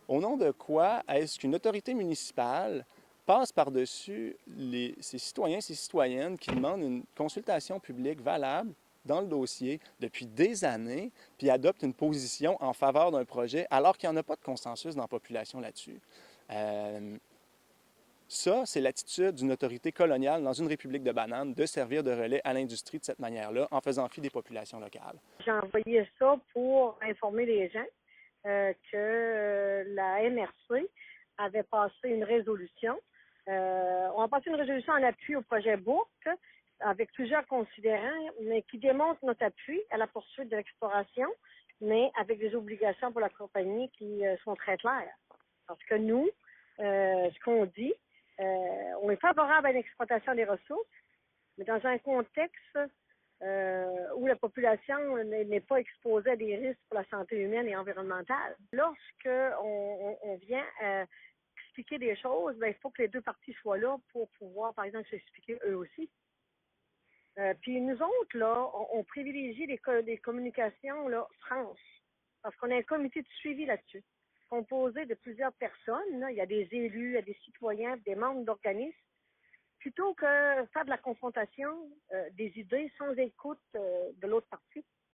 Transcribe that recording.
Au nom de quoi est-ce qu'une autorité municipale passe par-dessus ces citoyens, ces citoyennes qui demandent une consultation publique valable dans le dossier depuis des années, puis adopte une position en faveur d'un projet alors qu'il n'y en a pas de consensus dans la population là-dessus? Euh, Ça, c'est l'attitude d'une autorité coloniale dans une république de bananes de servir de relais à l'industrie de cette manière-là en faisant fi des populations locales. J'ai envoyé ça pour informer les gens que la MRC avait passé une résolution. On a passé une résolution en appui au projet Bourque avec plusieurs considérants, mais qui démontrent notre appui à la poursuite de l'exploration, mais avec des obligations pour la compagnie qui sont très claires. Parce que nous, ce qu'on dit, on est favorable à l'exploitation des ressources, mais dans un contexte où la population n'est pas exposée à des risques pour la santé humaine et environnementale. Lorsque on vient expliquer des choses, ben, il faut que les deux parties soient là pour pouvoir, par exemple, s'expliquer eux aussi. Puis nous autres, là, on privilégie les communications là, franches, parce qu'on a un comité de suivi là-dessus, composé de plusieurs personnes. Là. Il y a des élus, il y a des citoyens, des membres d'organismes, plutôt que faire de la confrontation des idées sans écoute de l'autre partie.